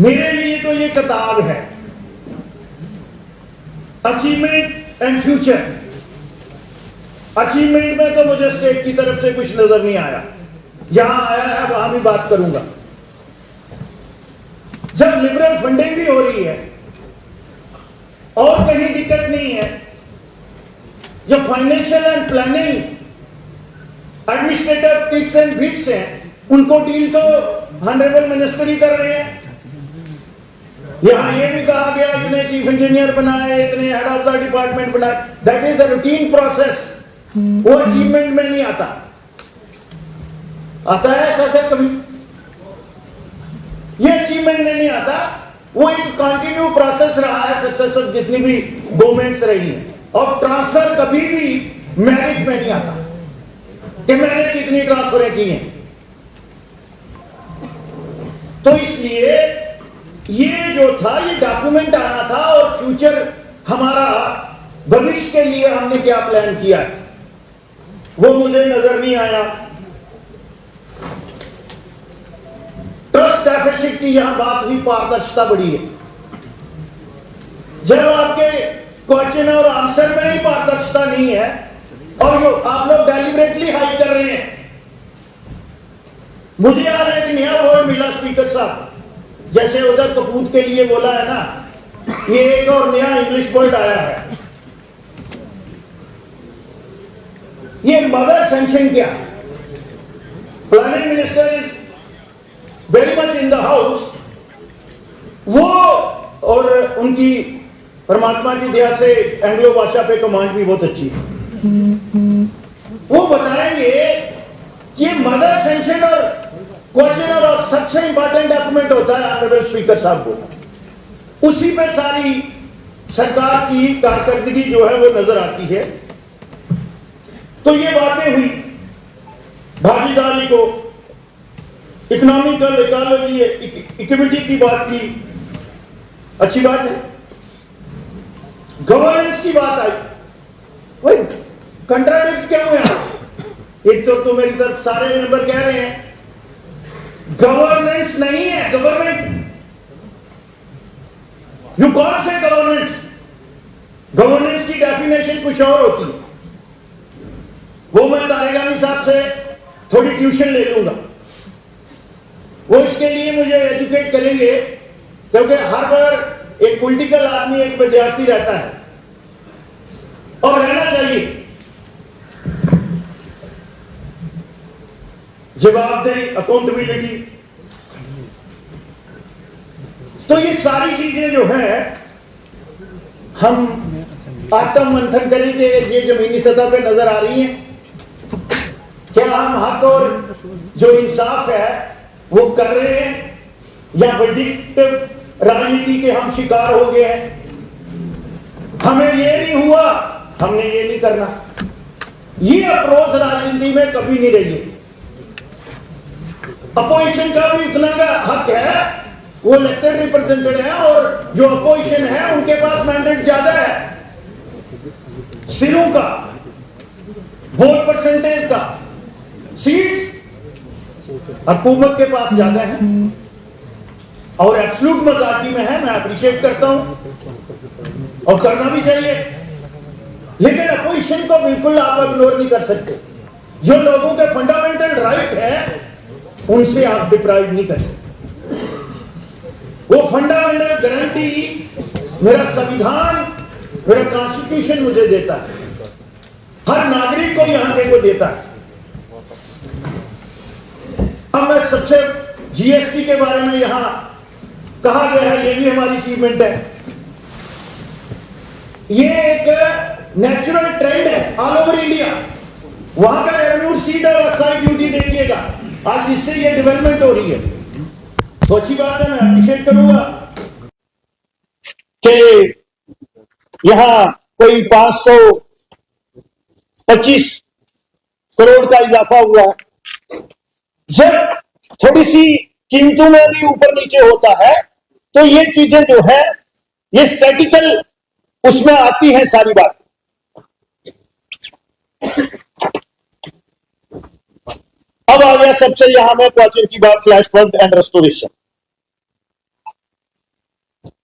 मेरे लिए तो ये किताब है अचीवमेंट एंड फ्यूचर। अचीवमेंट में तो मुझे स्टेट की तरफ से कुछ नजर नहीं आया, जहां आया है वहां भी बात करूंगा। जब लिबरल फंडिंग भी हो रही है और कहीं दिक्कत नहीं है, जो financial and planning administrative ticks and bits हैं, उनको डील तो ऑनरेबल मिनिस्टर ही कर रहे हैं। यहां ये भी कहा गया इतने चीफ इंजीनियर बनाए, इतने हेड ऑफ द डिपार्टमेंट बनाए, that is the routine process. वो अचीवमेंट में नहीं आता। आता है ऐसा सर कभी? ये अचीवमेंट में नहीं आता, वो एक कंटिन्यू प्रोसेस रहा है सक्सेसिव जितनी भी गवर्नमेंट्स रही है। और ट्रांसफर कभी भी मेरिट में नहीं आता कि मैंने कितनी ट्रांसफर की हैं। तो इसलिए ये जो था ये डॉक्यूमेंट आना था, और फ्यूचर हमारा भविष्य के लिए हमने क्या प्लान किया है वो मुझे नजर नहीं आया। ट्रस्ट डेफिसिट की यहां बात हुई, पारदर्शिता बढ़ी है। जब आपके क्वेश्चन और आंसर में ही पारदर्शिता नहीं है और जो आप लोग डेलिबरेटली हाइड कर रहे हैं। मुझे आज एक नया वर्ड मिला स्पीकर साहब, जैसे उधर कपूत के लिए बोला है ना, ये एक और नया इंग्लिश वर्ड आया है। ये मदर सैंक्शन क्या है? Planning minister is very much in the house. वो और उनकी परमात्मा की दया से एंग्लो भाषा पे कमांड भी बहुत अच्छी है। वो बताएंगे कि मदर सैंक्शन और क्वेश्चन और सबसे इंपॉर्टेंट डॉक्यूमेंट होता है ऑनरेबल स्पीकर साहब को। उसी पे सारी सरकार की कारकर्दगी जो है वो नजर आती है। तो ये बातें हुई भागीदारी को, इकोनॉमिकल इकोलॉजी इक्विटी की बात की, अच्छी बात है। गवर्नेंस की बात आई, वही कंट्राडिक्ट क्यों है? एक तो मेरी तरफ सारे मेंबर कह रहे हैं गवर्नेंस नहीं है, गवर्नमेंट। यू कौन से गवर्नेंस? गवर्नेंस की डेफिनेशन कुछ और होती है। वो मैं तारेगामी साहब से थोड़ी ट्यूशन ले लूंगा, वो इसके लिए मुझे एजुकेट करेंगे, क्योंकि हर बार एक पॉलिटिकल आदमी एक विद्यार्थी रहता है और रहना चाहिए। जवाबदेही, अकाउंटेबिलिटी। तो ये सारी चीजें जो है हम आत्म मंथन करेंगे, ये जमीनी सतह पे नजर आ रही हैं। क्या हम हक और जो इंसाफ है वो कर रहे हैं, या विंडिक्टिव राजनीति के हम शिकार हो गए हैं? हमें ये नहीं हुआ, हमने ये नहीं करना। ये अप्रोच राजनीति में कभी नहीं रही है। अपोजिशन का भी उतना का हक है, वो इलेक्टेड रिप्रेजेंटेड है, और जो अपोजिशन है उनके पास मैंडेट ज्यादा है, सिरों का, वोट परसेंटेज का, सीट्स हुकूमत के पास ज्यादा है और एब्सोल्यूट मेजॉरिटी में है। मैं अप्रिशिएट करता हूं और करना भी चाहिए, लेकिन अपोजिशन को बिल्कुल आप इग्नोर नहीं कर सकते। जो लोगों के फंडामेंटल राइट है उनसे आप डिप्राइव नहीं कर सकते। वो फंडामेंटल गारंटी मेरा संविधान, मेरा कॉन्स्टिट्यूशन मुझे देता है, हर नागरिक को यहां के को देता है। अब मैं सबसे जीएसटी के बारे में यहां कहा गया है, ये भी हमारी अचीवमेंट है। ये एक नेचुरल ट्रेंड है ऑल ओवर इंडिया। वहां का रेवेन्यू सीट और एक्साइज ड्यूटी देखिएगा, आज जिससे ये डेवलपमेंट हो रही है, तो अच्छी बात है। मैं अप्रिशिएट करूंगा कि यहां कोई 525 करोड़ का इजाफा हुआ है। जब थोड़ी सी कीमतों में भी ऊपर नीचे होता है तो ये चीजें जो है ये स्टैटिकल उसमें आती है सारी बात। अब आ गया सबसे यहां में क्वेश्चन की बात, फ्लैश फ्लड एंड रेस्टोरेशन।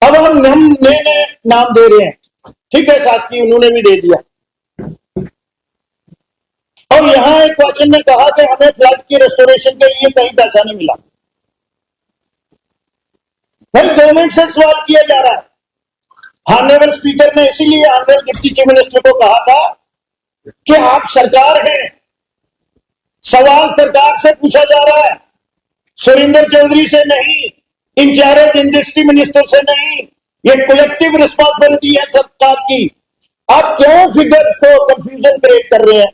अब हम नए नए नाम दे रहे हैं, ठीक है, शासकीय उन्होंने भी दे दिया। और यहां एक क्वेश्चन ने कहा कि हमें फ्लड की रेस्टोरेशन के लिए कहीं पैसा नहीं मिला। भाई गवर्नमेंट से सवाल किया जा रहा है। ऑनरेबल स्पीकर ने इसीलिए ऑनरेबल डिप्टी चीफ मिनिस्टर को कहा था कि आप सरकार हैं, सवाल सरकार से पूछा जा रहा है, सुरेंद्र चौधरी से नहीं, इंचार्ज इंडस्ट्री मिनिस्टर से नहीं। ये कलेक्टिव रिस्पॉन्सिबिलिटी है सरकार की। आप क्यों फिगर्स को कंफ्यूजन क्रिएट कर रहे हैं?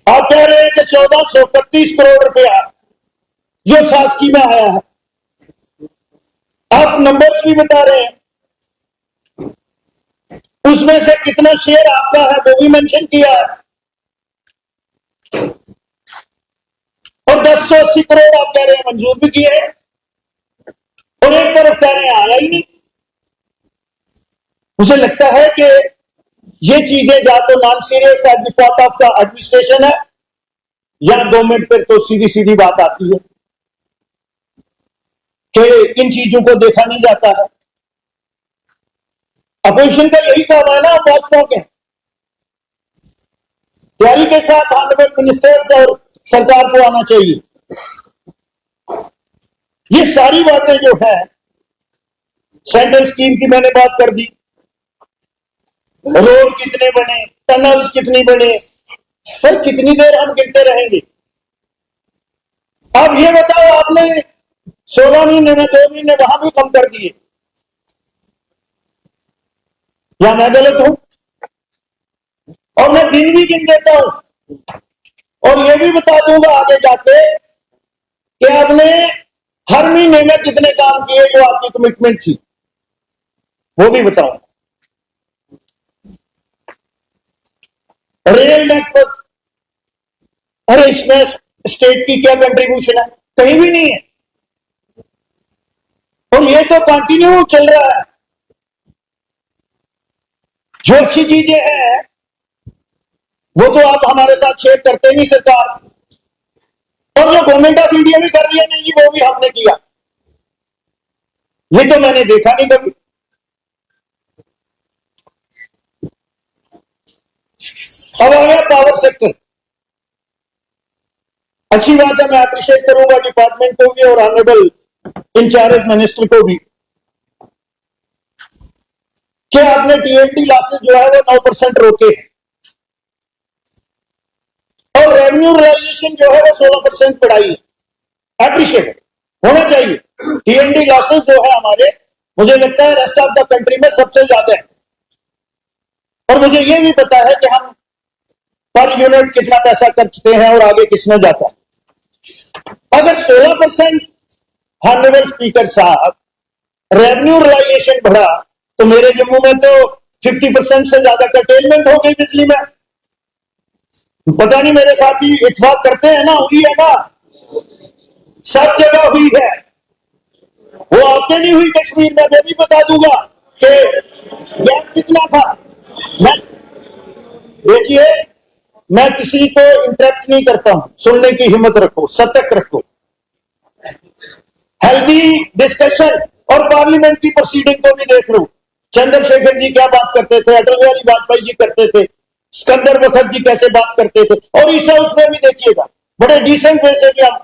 आप कह रहे हैं कि 1431 करोड़ रुपया जो शासकीय में आया है, आप नंबर्स भी बता रहे हैं, उसमें से कितना शेयर आपका है वो भी मेंशन किया है, और 1080 करोड़ आप कह रहे हैं मंजूर भी किए हैं, और एक तरफ कह रहे हैं आया ही नहीं। मुझे लगता है कि ये चीजें या तो non serious at the part of the administration है, या गवर्नमेंट पर तो सीधी सीधी बात आती है कि इन चीजों को देखा नहीं जाता है। अपोजिशन का यही काम है ना, वॉचडॉग है। तैयारी के साथ ऑनरेबल मिनिस्टर्स और सरकार को आना चाहिए। ये सारी बातें जो है, सेंट्रल स्कीम की मैंने बात कर दी, रोड कितने बने, टनल्स कितनी बने, पर कितनी देर हम गिनते रहेंगे? अब ये बताओ, आपने 16 महीने में 2 महीने वहां भी कम कर दिए, या मैं गलत हूं? और मैं दिन भी गिन देता हूं, और ये भी बता दूंगा आगे जाके कि आपने हर महीने में कितने काम किए जो आपकी कमिटमेंट थी, वो भी बताऊं। रेल नेटवर्क, अरे इसमें स्टेट की क्या कंट्रीब्यूशन है? कहीं भी नहीं है, और ये तो कंटिन्यू चल रहा है। जो अच्छी चीजें हैं वो तो आप हमारे साथ शेयर करते नहीं सरकार, और जो गवर्नमेंट ऑफ इंडिया भी कर रही है, नहीं जी वो भी हमने किया, ये तो मैंने देखा नहीं कभी। अब आ गया पावर सेक्टर। अच्छी बात है, मैं अप्रिशिएट करूंगा डिपार्टमेंट को भी और ऑनरेबल इंचार्ज मिनिस्टर को भी कि आपने टीएमटी लॉसेस जो है वो 9% रोके, और रेवेन्यू रियलाइजेशन जो है वो 16% बढ़ाई है। एप्रिशिएट होना चाहिए। टीएमटी लॉसेस जो है हमारे, मुझे लगता है रेस्ट ऑफ द कंट्री में सबसे ज्यादा है, और मुझे ये भी पता है कि हम पर यूनिट कितना पैसा खर्चते हैं और आगे किसमें जाता है। अगर 16% ऑनरेबल स्पीकर साहब रेवेन्यू रियलाइजेशन बढ़ा, तो मेरे जम्मू में तो 50% से ज्यादा कर्टेलमेंट हो गई बिजली में। पता नहीं मेरे साथी इत्तेफाक करते हैं ना, हुई है ना, सब जगह हुई है। वो आपने नहीं हुई कश्मीर में, मैं भी बता दूंगा कि गैप कितना था। मैं देखिए, मैं किसी को इंटरप्ट नहीं करता हूं, सुनने की हिम्मत रखो, सतर्क रखो, हेल्दी डिस्कशन, और पार्लियामेंट की प्रोसीडिंग को भी देख लो। चंद्रशेखर जी क्या बात करते थे, अटल बिहारी वाजपेयी जी करते थे, सिकंदर बखत जी कैसे बात करते थे, और इस हाउस में भी देखिएगा बड़े डिसेंट वे से भी हम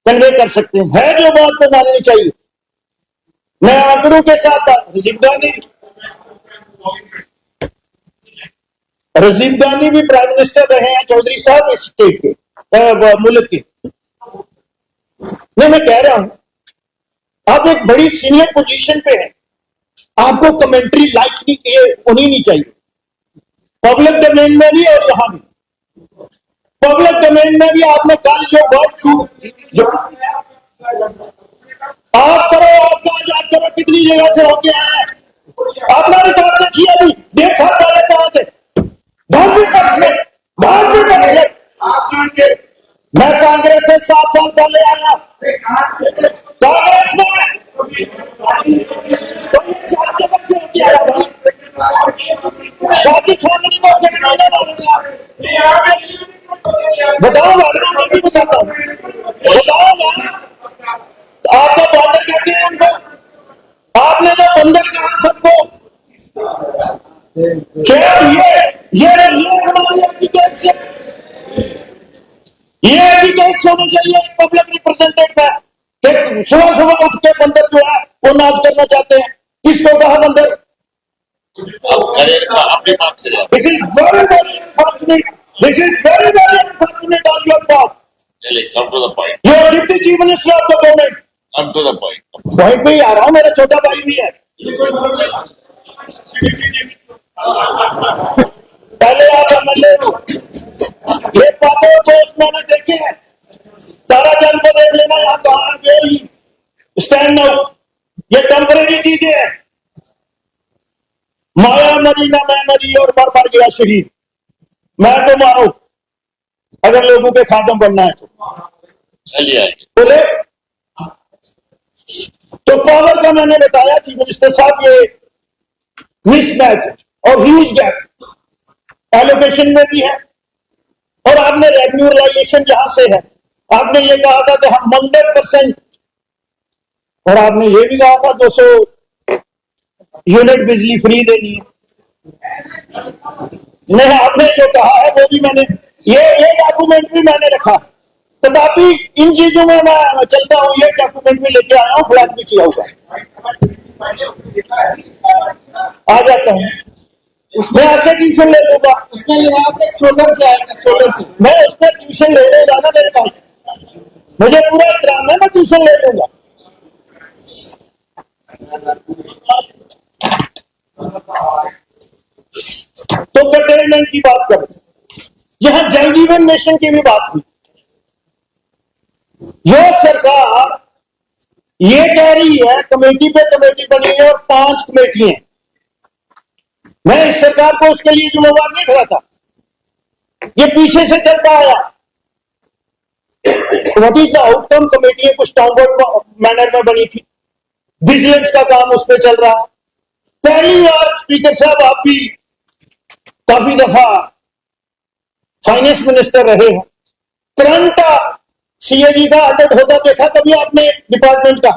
कन्वे कर सकते हैं। है जो बात को माननी चाहिए। मैं आंकड़ों के साथ राजीव गांधी भी प्राइम मिनिस्टर रहे हैं, चौधरी साहब, इस स्टेट के मुल्क के। नहीं, मैं कह रहा हूं, आप एक बड़ी सीनियर पोजीशन पे हैं, आपको कमेंट्री लाइक होनी नहीं चाहिए, पब्लिक डोमेन में भी और यहां भी। पब्लिक डोमेन में भी आपने कल जो बहुत जो आप करो, कितनी जगह से होके आए हैं, आपने रिकॉर्ड रखी है अभी 1.5 साल पहले कहा थे। मैं कांग्रेस से 7 साल पहले आया, कांग्रेस में से होके आया भाई, शादी छोड़ने को बताओगा, मैं भी बताता हूँ, बताओगा। आपका बॉर्डर कहते हैं उनको, बंदर कहा सबको? क्या ये हमारी एटिकेट्स है? ये एटिकेट्स होने चाहिए पब्लिक रिप्रेजेंटेटिव है। सुबह सुबह उठ के बंदर जो है वो नाच करना चाहते हैं। किसको कहा बंदर? This is very very unfortunate. This is very very unfortunate on your part. Come to the point. You are deputy chief minister of the government. Come to the point. Point पे ही आ रहा हूँ, मेरा छोटा भाई भी है। पहले आप एमएलए हो, ये बातें पोस्ट मैंने देखे हैं। तारा जन को देख लेना, यहाँ कहा वेरी स्टैंड नाउ। ये टेम्परेरी चीजें हैं। माया मरी ना मैं मरी और मर गया शरीर। मैं तो मारो अगर लोगों के खात्म बनना है तो चलिए बोले। तो पावर का मैंने बताया चीफ मिनिस्टर साहब, ये मिसमैच और ह्यूज गैप एलोकेशन में भी है। और आपने रेवेन्यू रिलाइजेशन जहां से है, आपने ये कहा था कि हम 100%, और आपने ये भी कहा था 200 यूनिट बिजली फ्री देनी है। नहीं, आपने जो कहा है वो भी मैंने ये डॉक्यूमेंट भी मैंने रखा। तथापि इन चीजों में मैं चलता हूं, ये डॉक्यूमेंट भी लेके आया हूं, फ्लैग भी किया हुआ आ जाता हूं। मैं आपसे ट्यूशन ले लूंगा, उसमें सोलर से आएगा, सोलर से मैं उसमें ट्यूशन ले लूंगा ना। मेरे पास मुझे पूरा इत्मीनान है, मैं ट्यूशन ले लूंगा। तो कंटेनमेंट की बात करें, यहां जल जीवन मिशन की भी बात हुई। जो सरकार ये कह रही है कमेटी पे कमेटी बनी है और 5 कमेटी हैं, मैं इस सरकार को उसके लिए जिम्मेवार नहीं ठहराता। ये पीछे से चलता आया। What is the outcome? Committee कुछ टाउनवर्ड मैनर में बनी थी, विजिलेंस का काम उस पर चल रहा है। पहली बार स्पीकर साहब आप भी काफी दफा फाइनेंस मिनिस्टर रहे हैं, करंट सीएजी का ऑडिट होता देखा कभी आपने डिपार्टमेंट का?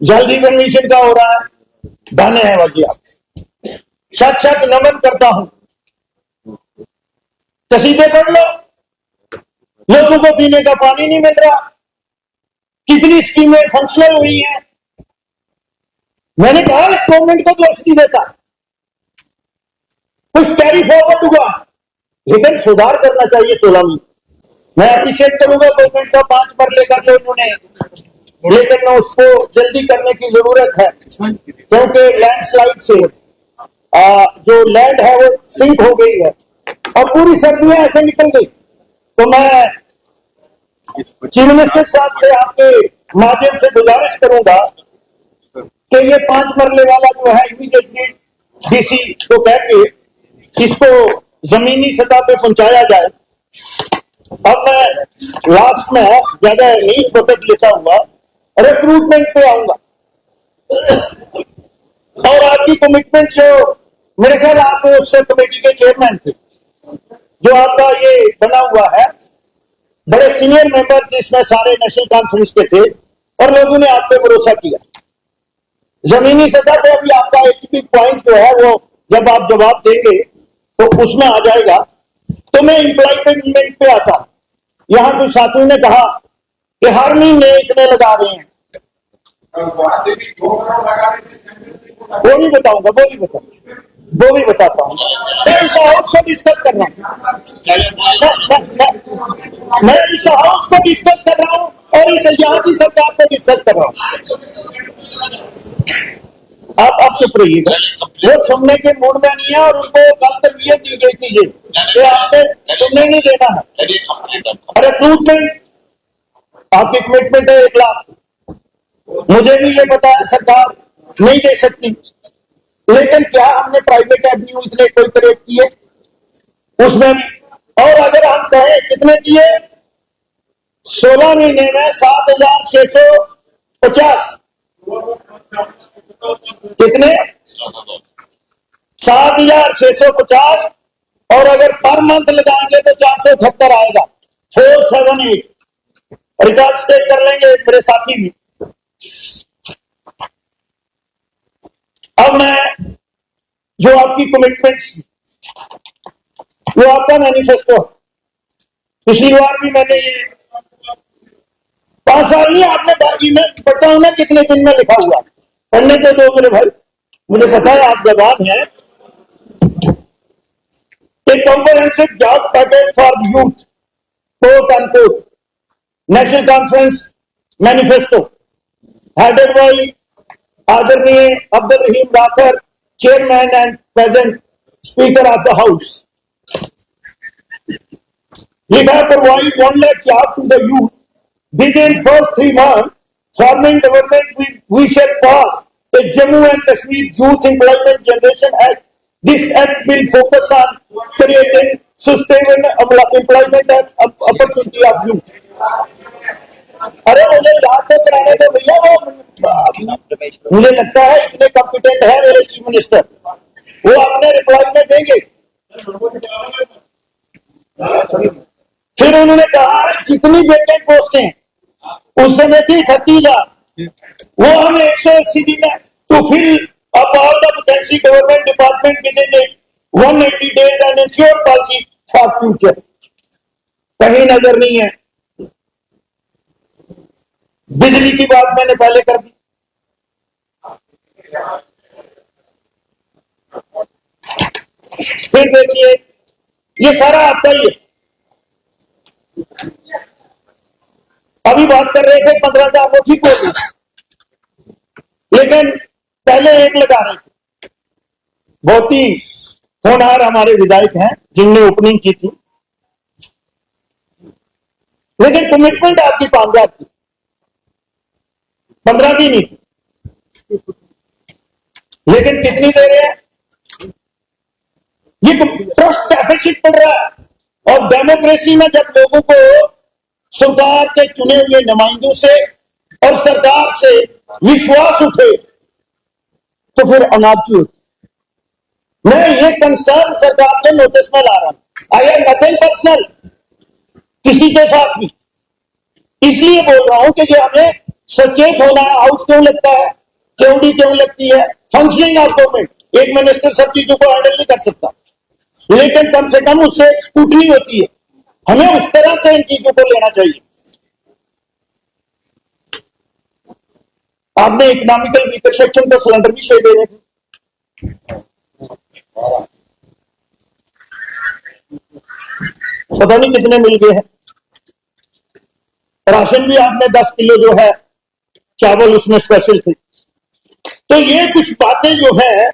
जल जीवन मिशन का हो रहा है, दाने हैं वाकई। आप सच सच नमन करता हूं, कसीदे पढ़ लो, लोगों को पीने का पानी नहीं मिल रहा, कितनी स्कीमें फंक्शनल हुई हैं। मैंने कहा इस गवर्नमेंट को दोष नहीं देता, कुछ कैरी फॉरवर्ड हुआ, लेकिन सुधार करना चाहिए 16 में। मैं अप्रिशिएट करूंगा गवर्नमेंट का 5 मरले का जो उन्होंने, लेकिन उसको जल्दी करने की जरूरत है, क्योंकि लैंडस्लाइड से जो लैंड है वो सिंक हो गई है और पूरी सर्दियां ऐसे निकल गई। तो मैं चीफ मिनिस्टर साहब से आपके माध्यम से गुजारिश करूंगा कि ये 5 मरले वाला जो है इमीडिएटली डीसी को कह के इसको जमीनी सतह पे पहुंचाया जाए। अब मैं लास्ट में ज्यादा नहीं वक्त लेता हुआ रिक्रूटमेंट पे आऊंगा। और आपकी कमिटमेंट जो मेरे ख्याल आप उस कमेटी के चेयरमैन थे, जो आपका ये बना हुआ है, बड़े सीनियर मेंबर जिसमें सारे नेशनल कॉन्फ्रेंस के थे, और लोगों ने आप पे भरोसा किया। जमीनी सतह पे अभी आपका एक पॉइंट जो है वो जब आप जवाब देंगे तो उसमें आ जाएगा। तो मैं एम्प्लॉयमेंट पे आता हूं। यहां कुछ साथियों ने कहा कि हर महीने इतने लगा रहे हैं, वो भी बताऊंगा, वो भी बताता हूं। मैं इस हाउस को डिस्कस कर रहा हूं, मैं इस हाउस को डिस्कस कर रहा हूं और इस यहाँ की सरकार को डिस्कस कर रहा हूं। आप चुप रहिएगा, वो सुनने के मूड में नहीं है। और उनको कल तक ये दी गई थी ये आपने सुनने नहीं देना है। रिक्रूटमेंट आपकी कमिटमेंट है 1 लाख, मुझे भी ये पता है सरकार नहीं दे सकती, लेकिन क्या हमने प्राइवेट एवेन्यू इतने कोई क्रिएट किए उसमें भी? और अगर हम कहें कितने किए, 16 महीने में 7,650, कितने? 7,650, और अगर पर मंथ लगाएंगे तो 478 आएगा, 478। रिकॉर्ड स्टेट कर लेंगे मेरे साथी भी। अब मैं जो आपकी कमिटमेंट्स, वो आपका मैनिफेस्टो, पिछली बार भी मैंने ये 5 साल नहीं आपने बाकी में पढ़ता हूं ना कितने दिन में लिखा हुआ, पढ़ने तो दो मेरे भाई, मुझे पता है आप जवान हैं। एक comprehensive job package for youth, quote and quote, national conference manifesto, headed by आदरणीय Abdul Rahim Rathore, chairman and present speaker of the house. लिखा है provide 1 lakh job to the youth within first 3 months. Forming government, we shall pass the Jammu and Kashmir Youth Employment Generation Act. This act will focus on creating sustainable employment and opportunity of youth. अरे मुझे याद तो कराने दो भैया, वो मुझे लगता है इतने कॉम्पिटेंट है मेरे चीफ मिनिस्टर, वो अपने रिप्लाई में देंगे। फिर उन्होंने कहा जितनी वेकेंट पोस्टें उस समय थी 38,000, वो हम 180 दिन में to fill up all the vacancy government department within 180 days and ensure policy for future. कहीं नजर नहीं है। बिजली की बात मैंने पहले कर दी, फिर देखिए ये सारा आपका ही है। अभी बात कर रहे थे 15,000 वो ठीक हो गई, लेकिन पहले एक लगा रहे थे। बहुत ही होनहार हमारे विधायक हैं जिनने ओपनिंग की थी, लेकिन कमिटमेंट आपकी 5,000 की, 15 की नहीं थी। लेकिन कितनी दे रहे हैं? ये ट्रस्ट डेफिसिट पड़ रहा है। और डेमोक्रेसी में जब लोगों को सरकार के चुने हुए नुमाइंदों से और सरकार से विश्वास उठे तो फिर अनादि होती। मैं ये कंसर्न सरकार के नोटिस में ला रहा हूं। आई हैव नथिंग पर्सनल किसी के साथ भी, इसलिए बोल रहा हूं कि ये हमें सचेत होना है। हाउस क्यों लगता है, केवड़ी क्यों लगती है, फंक्शनिंग ऑफ गवर्नमेंट। एक मिनिस्टर सब चीजों को हैंडल नहीं कर सकता, लेकिन कम से कम उससे स्कूटनी होती है। हमें उस तरह से इन चीजों को लेना चाहिए। आपने इकोनॉमिकल वीकर सेक्शन को सिलेंडर भी शेयर दे रहे थे, पता नहीं कितने मिल गए हैं। राशन भी आपने 10 किलो जो है चावल उसमें स्पेशल थे। तो ये कुछ बातें जो है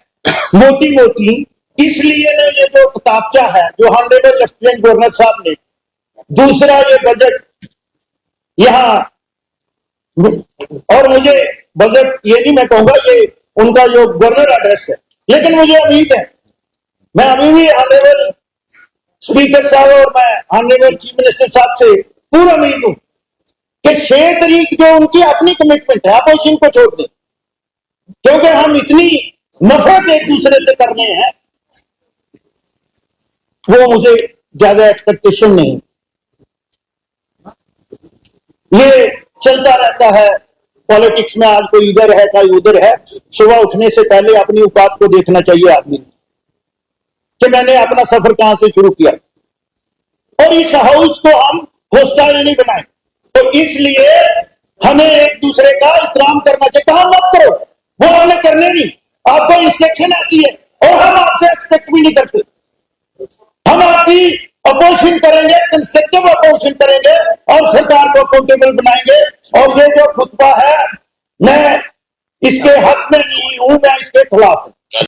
मोटी मोटी, इसलिए ना ये जो किताबचा है जो ऑनरेबल लेफ्टिनेंट गवर्नर साहब ने, दूसरा ये बजट यहां, और मुझे बजट ये नहीं मैं कहूंगा, ये उनका जो गवर्नर एड्रेस है, लेकिन मुझे उम्मीद है, मैं अभी भी ऑनरेबल स्पीकर साहब और मैं ऑनरेबल चीफ मिनिस्टर साहब से पूरा उम्मीद हूं कि 6 तारीख जो उनकी अपनी कमिटमेंट है अपोजिशन को छोड़ दें, क्योंकि हम इतनी नफरत एक दूसरे से करने हैं, वो मुझे ज्यादा एक्सपेक्टेशन नहीं। ये चलता रहता है पॉलिटिक्स में, आज कोई इधर है कोई उधर है। सुबह उठने से पहले अपनी औकात को देखना चाहिए आदमी कि मैंने अपना सफर कहां से शुरू किया, और इस हाउस को हम होस्टाइल नहीं बनाए। तो इसलिए हमें एक दूसरे का एहतराम करना चाहिए। कहा मत करो, वो हमने करने नहीं, आपको इंस्ट्रक्शन आती है और हम आपसे एक्सपेक्ट भी नहीं करते। हम आपकी अपोजिशन करेंगे, कंस्ट्रक्टिव अपोजिशन करेंगे और सरकार को अकाउंटेबल बनाएंगे। और ये जो खुतबा है, मैं इसके हक में नहीं हूं, मैं इसके खिलाफ हूं।